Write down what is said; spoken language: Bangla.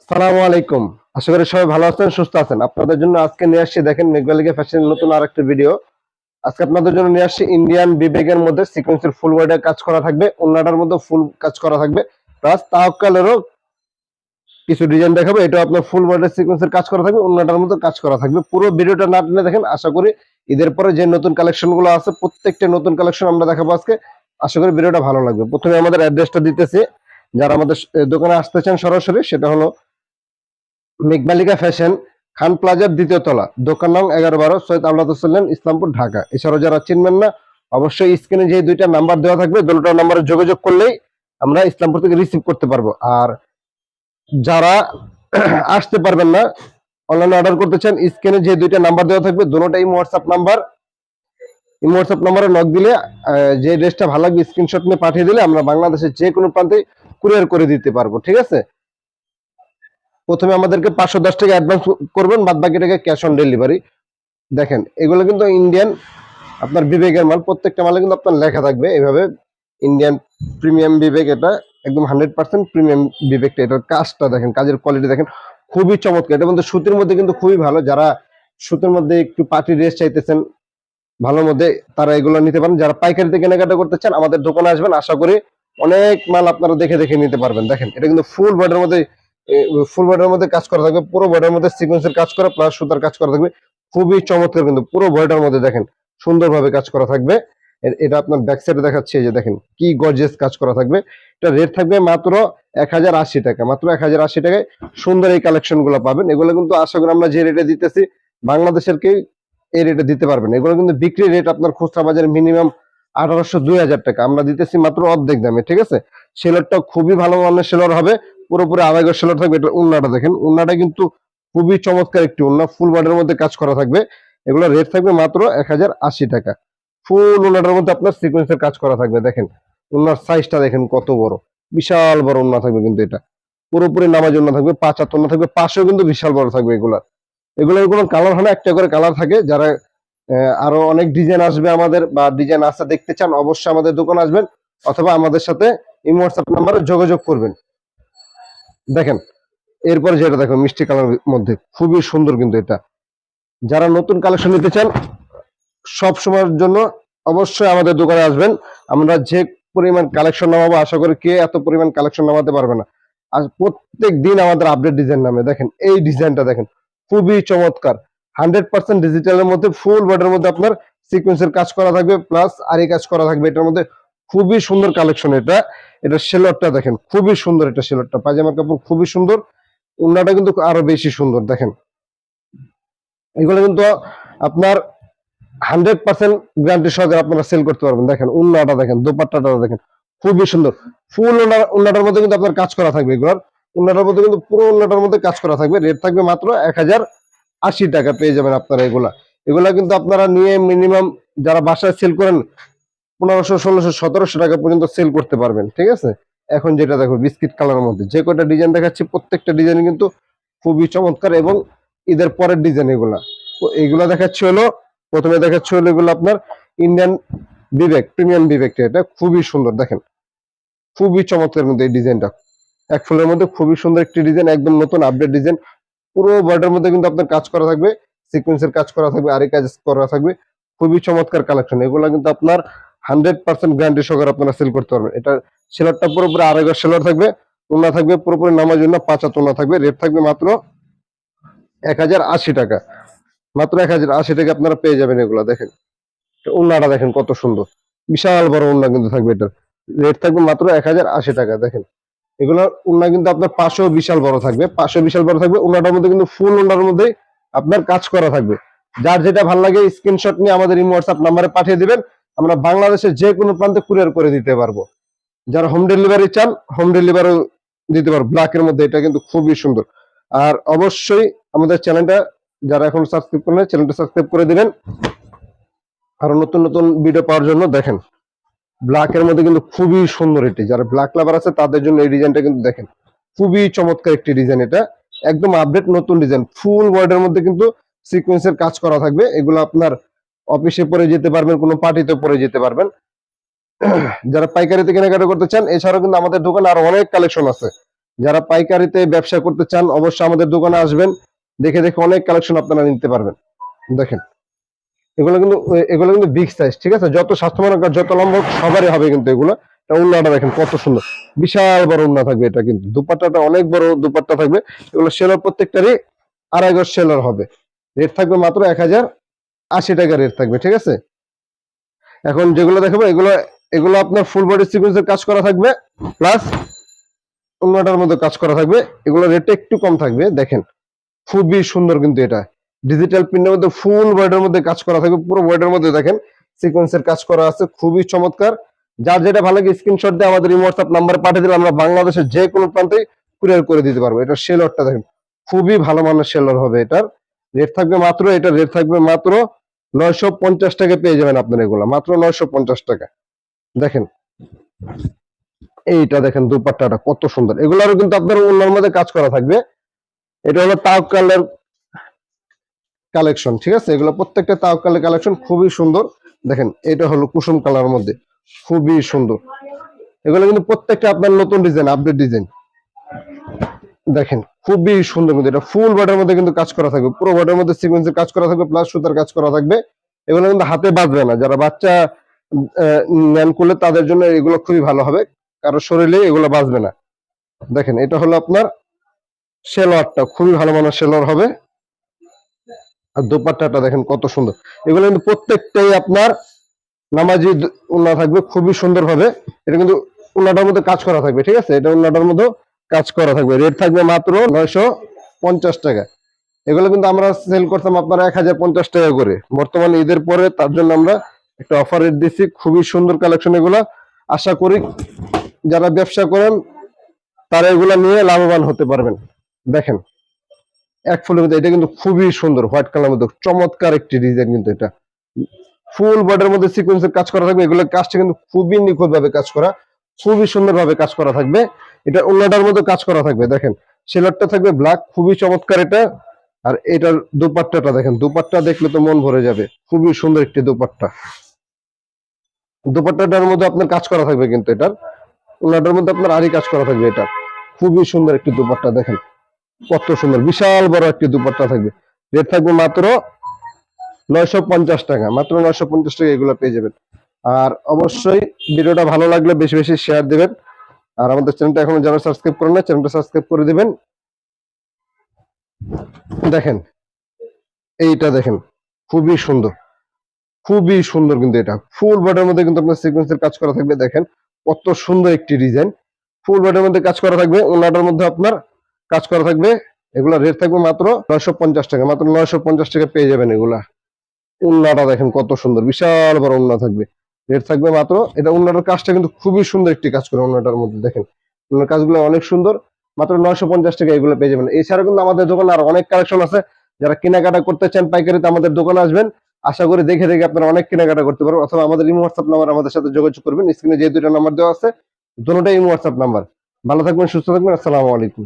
সালামু আলাইকুম। আশা করি সবাই ভালো আছেন, সুস্থ আছেন। আপনাদের জন্য আজকে নিয়ে আসছি, দেখেন, মেঘবালিকা ফ্যাশনের নতুন আরেকটা ভিডিও। আজকে আপনাদের জন্য নিয়ে আসছি ইন্ডিয়ান বিবেকের মধ্যে সিকোয়েন্সের ফুল ওয়ার্ডে কাজ করা থাকবে, ওন্নাটার মধ্যে ফুল কাজ করা থাকবে, প্লাস তাওয়াক্কালেরও কিছু ডিজাইন দেখাবো। এটা আপনার ফুল ওয়ার্ডের সিকোয়েন্সের কাজ করা থাকবে, ওন্নাটার মধ্যে কাজ করা থাকবে। পুরো ভিডিওটা না টেনে দেখেন। আশা করি ঈদের পরে যে নতুন কালেকশন গুলো আছে প্রত্যেকটা নতুন কালেকশন আমরা দেখাবো আজকে। আশা করি ভিডিওটা ভালো লাগবে। প্রথমে আমাদের অ্যাড্রেসটা দিতেছি, যারা আমাদের দোকানে আসতে চান সরাসরি, সেটা হলো মেঘবালিকা ফ্যাশন, খান প্লাজার দ্বিতীয় তলা, দোকান নং 11-12, সৈয়দ আওলাদ হোসেন, ইসলামপুর, ঢাকা। এছাড়াও যারা চিনবেন না, অবশ্যই স্ক্রিনে যে দুইটা নাম্বার দেওয়া থাকবে, দুটো নাম্বারে যোগাযোগ করলেই আমরা ইসলামপুর থেকে রিসিভ করতে পারবো। আর যারা আসতে পারবেন না, অনলাইনে অর্ডার করতে চান, স্ক্রিনে যে দুইটা নাম্বার দেওয়া থাকবে, দুটোটাই হোয়াটসঅ্যাপ নাম্বার। এই হোয়াটসঅ্যাপ নাম্বারে নক দিলে যে ড্রেসটা ভালো লাগবে স্ক্রিনশট নিয়ে পাঠিয়ে দিলে আমরা বাংলাদেশের যে কোনো প্রান্তে কুরিয়ার করে দিতে পারবো। ঠিক আছে? প্রথমে আমাদেরকে 510 টাকা অ্যাডভান্স করবেন, বাদ বাকি টাকা ক্যাশ অন ডেলিভারি। দেখেন, এগুলো কিন্তু ইন্ডিয়ান আপনার বিবেকের মাল। প্রত্যেকটা মালে কিন্তু আপনার লেখা থাকবে এভাবে ইন্ডিয়ান প্রিমিয়াম বিবেক। এটা একদম 100% প্রিমিয়াম বিবেকটা। এটার কাজটা দেখেন, কাজের কোয়ালিটি দেখেন, খুবই চমৎকার। এটা কিন্তু সুতির মধ্যে কিন্তু খুবই ভালো। যারা সুতির মধ্যে একটু পার্টি ড্রেস চাইতেছেন ভালোর মধ্যে, তারা এগুলো নিতে পারেন। যারা পাইকারিতে কেনাকাটা করতে চান, আমাদের দোকানে আসবেন। আশা করি অনেক মাল আপনারা দেখে দেখে নিতে পারবেন। দেখেন, এটা কিন্তু ফুল বডির মধ্যে কাজ করা থাকবে, পুরো বডির মধ্যে সিকোয়েন্সের কাজ করা প্লাস সুতার কাজ করা থাকবে। খুবই চমৎকার, কিন্তু পুরো বডিটার মধ্যে দেখেন সুন্দরভাবে কাজ করা থাকবে। এটা আপনার ব্যাক সাইডে দেখাচ্ছে, এই যে দেখেন কি গর্জিয়াস কাজ করা থাকবে। এটা রেট থাকবে মাত্র 1080 টাকা। মাত্র 1080 টাকায় সুন্দর এই কালেকশন গুলো পাবেন। এগুলো কিন্তু আশা করি আমরা যে রেটে দিতেছি বাংলাদেশের কেউ এই রেটে দিতে পারবেন। এগুলো কিন্তু বিক্রি রেট আপনার খুচরা বাজারে মিনিমাম 1800-2000 টাকা, আমরা দিতেছি মাত্র অর্ধেক দামে। ঠিক আছে? সেলরটা খুবই ভালো মানের সেলর হবে, পুরোপুরি আড়াইগজ সেলর থাকবে। এটা উন্নাটা দেখেন, উন্নাটা কিন্তু খুবই চমৎকার একটি উন্না, ফুল বডির মধ্যে কাজ করা থাকবে। এগুলো রেট থাকবে মাত্র 1080 টাকা। ফুল উন্নাটার মধ্যে আপনার সিকোয়েন্সের কাজ করা থাকবে। দেখেন উন্নার সাইজটা দেখেন কত বড়, বিশাল বড় উন্না থাকবে। কিন্তু এটা পুরোপুরি নামাজ উন্না থাকবে, 5 হাত উন্না থাকবে, পাশেও কিন্তু বিশাল বড় থাকবে। এগুলোর কোনো কালার হয় না, একটা করে কালার থাকে। যারা আরো অনেক ডিজাইন আসবে আমাদের, বা ডিজাইন আসা দেখতে চান, অবশ্যই আমাদের দোকান আসবেন, অথবা আমাদের সাথে এই হোয়াটসঅ্যাপ নাম্বারে যোগাযোগ করবেন। দেখেন, এরপরে যেটা দেখো মিষ্টি কালার মধ্যে খুবই সুন্দর। কিন্তু এটা যারা নতুন কালেকশন নিতে চান, সব সময়ের জন্য অবশ্যই আমাদের দোকানে আসবেন। আমরা যে পরিমাণ কালেকশন নামাবো, আশা করি কে এত পরিমাণ কালেকশন নামাতে পারবে না। আর প্রত্যেক দিন আমাদের আপডেট ডিজাইন নামে। দেখেন এই ডিজাইনটা দেখেন, খুবই চমৎকার। 100% ডিজিটালের মধ্যে ফুল বডির মধ্যে আপনার সিকোয়েন্সের কাজ করা থাকবে, প্লাস আরি কাজ করা থাকবে। এটার মধ্যে খুবই সুন্দর কালেকশন। এটা সেলরটা দেখেন, খুবই সুন্দর। এটা সেলরটা, পায়জামার কাপড় খুবই সুন্দর। উন্নাটা কিন্তু আরো বেশি সুন্দর। দেখেন, এগুলো কিন্তু আপনার 100% গ্যারান্টি সহকারে আপনারা সেল করতে পারবেন। দেখেন উন্নাটা দেখেন, দোপাট্টাটা দেখেন, খুবই সুন্দর। ফুল উন্নাটার মধ্যে কিন্তু আপনার কাজ করা থাকবে। এগুলোর উন্নাটার মধ্যে কিন্তু পুরো উন্নাটার মধ্যে কাজ করা থাকবে। রেট থাকবে মাত্র 1080 টাকা, পেয়ে যাবেন আপনারা এগুলা কিন্তু আপনারা নিয়ে মিনিমাম যারা বাসায় সেল করেন 1500, 1600, 1700 টাকা পর্যন্ত সেল করতে পারবেন। ঠিক আছে? এখন যেটা দেখো বিস্কিট কালারের মধ্যে যে কয়টা ডিজাইন দেখাচ্ছি, প্রত্যেকটা ডিজাইন কিন্তু খুবই চমৎকার এবং ঈদের পরের ডিজাইন। এগুলা দেখাচ্ছি হলো, প্রথমে দেখাচ্ছি হলো এগুলো আপনার ইন্ডিয়ান বিবেক, প্রিমিয়াম বিবেকটা। এটা খুবই সুন্দর। দেখেন খুবই চমৎকার মধ্যে এই ডিজাইনটা, এক ফুলের মধ্যে খুবই সুন্দর একটি ডিজাইন, একদম নতুন আপডেট ডিজাইন। পুরো বডির মধ্যে কিন্তু আপনার কাজ করা থাকবে, সিকোয়েন্সের কাজ করা থাকবে, আরি কাজ করা থাকবে। খুবই চমৎকার কালেকশন। এগুলো কিন্তু আপনার 100% গ্যারান্টি সহকারে আপনারা সেল করতে পারবেন। এটা সেলরটা পুরোপুরি আড়াইগজ সেলর থাকবে, ওনা থাকবে পুরোপুরি নামাজ জন্য 5 হাত ওনা থাকবে। রেট থাকবে মাত্র 1080 টাকা। মাত্র 1080 টাকা আপনারা পেয়ে যাবেন এগুলা। দেখেন ওন্নাটা দেখেন কত সুন্দর, বিশাল বড় ওন্না কিন্তু থাকবে। এটার রেট থাকবে মাত্র 1080 টাকা। দেখেন এগুলোর ওন্না কিন্তু আপনার পাশেও বিশাল বড় থাকবে, পাশেও বিশাল বড় থাকবে। ওন্নাটার মধ্যে কিন্তু ফুল ওন্নার মধ্যে আপনার কাজ করা থাকবে। যার যেটা ভালো লাগে স্ক্রিনশট নিয়ে আমাদের এই হোয়াটসঅ্যাপ নাম্বারে পাঠিয়ে দিবেন, আমরা বাংলাদেশের যে কোনো প্রান্তে কুরিয়ার করে দিতে পারবো। যারা হোম ডেলিভারি চান, হোম ডেলিভারি দিতে পারবো। ব্ল্যাকের মধ্যে এটা কিন্তু খুবই সুন্দর। আর অবশ্যই আমাদের চ্যানেলটা যারা এখন সাবস্ক্রাইব করেন, চ্যানেলটা সাবস্ক্রাইব করে দিবেন আরো নতুন নতুন ভিডিও পাওয়ার জন্য। দেখেন ব্ল্যাকের মধ্যে কিন্তু খুবই সুন্দর। এটি যারা ব্ল্যাক লাভার আছে তাদের জন্য এই ডিজাইনটা কিন্তু দেখেন খুবই চমৎকার একটি ডিজাইন। এটা একদম আপডেট নতুন ডিজাইন, ফুল ওয়ার্ডের মধ্যে কিন্তু সিকোয়েন্সের কাজ করা থাকবে। এগুলো আপনার অফিসে পরে যেতে পারবেন, কোনো পার্টিতে পরে যেতে পারবেন। যারা পাইকারিতে কেনাকাটা করতে চান, এছাড়াও কিন্তু আমাদের দোকানে আরো অনেক কালেকশন আছে। যারা পাইকারিতে ব্যবসা করতে চান অবশ্যই আমাদের দোকানে আসবেন, দেখে দেখে অনেক কালেকশন আপনারা নিতে পারবেন। দেখেন এগুলো কিন্তু বিগ সাইজ, ঠিক আছে, যত স্বাস্থ্যবান হোক আর যত লম্বা হোক সবারই হবে কিন্তু এগুলো। উন্নাটা দেখেন কত সুন্দর, বিশাল বড় উন্না থাকবে এটা, কিন্তু দুপাট্টাটা অনেক বড় দুপাট্টা থাকবে। এগুলো সেলার প্রত্যেকটারই 2.5 গজ সেলার হবে। রেট থাকবে মাত্র 1080 টাকা রেট থাকবে, ঠিক আছে। এখন যেগুলো দেখাবো এগুলো এগুলো আপনার ফুল বডি সিকোয়েন্সের কাজ করা থাকবে, প্লাস উন্নাটার মধ্যে কাজ করা থাকবে। এগুলো রেটটা একটু কম থাকবে। দেখেন খুবই সুন্দর কিন্তু এটা ডিজিটাল প্রিন্টের মধ্যে ফুল বডির মধ্যে কাজ করা থাকবে, পুরো বডির মধ্যে দেখেন সিকোয়েন্সের কাজ করা আছে, খুবই চমৎকার। যার যেটা ভালো লাগে স্ক্রিনশট দিয়ে আমাদের এই হোয়াটসঅ্যাপ নাম্বারে পাঠিয়ে দিলে আমরা বাংলাদেশের যে কোনো প্রান্তে কুরিয়ার করে দিতে পারবো। এটা সেলরটা দেখেন খুবই ভালো মানের সেলর হবে। এটার রেট থাকবে মাত্র 950 টাকা পেয়ে যাবেন আপনার এগুলা, মাত্র 950 টাকা। দেখেন এইটা দেখেন দুপাট্টাটা কত সুন্দর, এগুলারও কিন্তু আপনার অন্যের মধ্যে কাজ করা থাকবে। এটা হলো তাওকালের কালেকশন, ঠিক আছে, এগুলো প্রত্যেকটা তাওকালের কালেকশন খুবই সুন্দর। দেখেন এটা হলো কুসুম কালার মধ্যে, খুবই সুন্দর। এগুলো কিন্তু প্রত্যেকটা আপনার নতুন ডিজাইন, আপডেট ডিজাইন। দেখেন খুবই সুন্দর, কিন্তু এটা ফুল বডির মধ্যে কিন্তু কাজ করা থাকবে, পুরো বডির মধ্যে সিকোয়েন্সের কাজ করা থাকবে, প্লাস সুতার কাজ করা থাকবে। এগুলো কিন্তু হাতে বাঁধবে না, যারা বাচ্চা নেন করলে তাদের জন্য এগুলো খুবই ভালো হবে, কারো শরীরে এগুলো বাঁচবে না। দেখেন এটা হলো আপনার সেলোয়ারটা, খুবই ভালো মানের সেলোয়ার হবে। আর দোপাট্টাটা দেখেন কত সুন্দর। এগুলো কিন্তু প্রত্যেকটাই আপনার নামাজি উন্না থাকবে, খুবই সুন্দর ভাবে। এটা কিন্তু উন্নাটার মধ্যে কাজ করা থাকবে, ঠিক আছে, এটা উন্নাটার মধ্যে কাজ করা থাকবে। রেট থাকবে মাত্র 950 টাকা। এগুলো কিন্তু আমরা সেল করতাম আপনার 1050 টাকা করে, বর্তমানে ঈদের পরে তার জন্য আমরা একটা অফার রেট দিচ্ছি। খুবই সুন্দর কালেকশন এগুলা, আশা করি যারা ব্যবসা করেন তারা এগুলা নিয়ে লাভবান হতে পারবেন। দেখেন এক ফুলের মধ্যে এটা কিন্তু খুবই সুন্দর, হোয়াইট কালার মধ্যে চমৎকার একটি ডিজাইন। কিন্তু এটা ফুল বডির মধ্যে সিকোয়েন্সের কাজ করা থাকবে। এগুলোর কাজটা কিন্তু খুবই নিখুঁত ভাবে কাজ করা, খুবই সুন্দর ভাবে কাজ করা থাকবে। এটা উন্নাটার মধ্যে কাজ করা থাকবে। দেখেন সেলারটা থাকবে ব্ল্যাক, খুবই চমৎকার এটা। আর এটার দুপাট্টাটা দেখেন, দুপাট্টা দেখলে তো মন ভরে যাবে, খুবই সুন্দর একটি দুপাট্টা। দুপাট্টাটার মধ্যে আপনার কাজ করা থাকবে, কিন্তু এটার উন্নাটার মধ্যে আপনার আরই কাজ করা থাকবে। এটা খুবই সুন্দর একটি দুপাট্টা, দেখেন কত সুন্দর, বিশাল বড় একটি দুপাট্টা থাকবে। রেট থাকবে মাত্র 950 টাকা, মাত্র 950 টাকা এগুলো পেয়ে যাবেন। আর অবশ্যই ভিডিওটা ভালো লাগলে বেশি বেশি শেয়ার দিবেন। আর আমাদের চ্যানেলটা এখনো যারা সাবস্ক্রাইব করেন না, চ্যানেলটা সাবস্ক্রাইব করে দিবেন। দেখেন এইটা দেখেন খুবই সুন্দর, খুবই সুন্দর। কিন্তু এটা ফুল বডির মধ্যে কিন্তু আপনার সিকোয়েন্সের কাজ করা থাকবে। দেখেন কত সুন্দর একটি ডিজাইন, ফুল বডির মধ্যে কাজ করা থাকবে, ওনাটার মধ্যে আপনার কাজ করা থাকবে। এগুলা রেট থাকবে মাত্র 950 টাকা, মাত্র 950 টাকা পেয়ে যাবেন এগুলা। উন্নাটা দেখেন কত সুন্দর, বিশাল বড় উন্না থাকবে। রেট থাকবে মাত্র, এটা উন্নাটার কাজটা কিন্তু খুবই সুন্দর একটি কাজ করে উন্নাটার মধ্যে। দেখেন উন্নার কাজগুলো অনেক সুন্দর, মাত্র 950 টাকা এগুলো পেয়ে যাবেন। এছাড়া কিন্তু আমাদের দোকানে আর অনেক কালেকশন আছে। যারা কেনাকাটা করতে চান পাইকারিতে আমাদের দোকানে আসবেন, আশা করি দেখে দেখে আপনারা অনেক কেনাকাটা করতে পারবেন। অথবা আমাদের ইমো হোয়াটসঅ্যাপ নাম্বার, আমাদের সাথে যোগাযোগ করবেন। স্ক্রিনে যে দুটো নাম্বার দেওয়া আছে দুটোটাই ইমো হোয়াটসঅ্যাপ নাম্বার। ভালো থাকবেন, সুস্থ থাকবেন, আসসালামু আলাইকুম।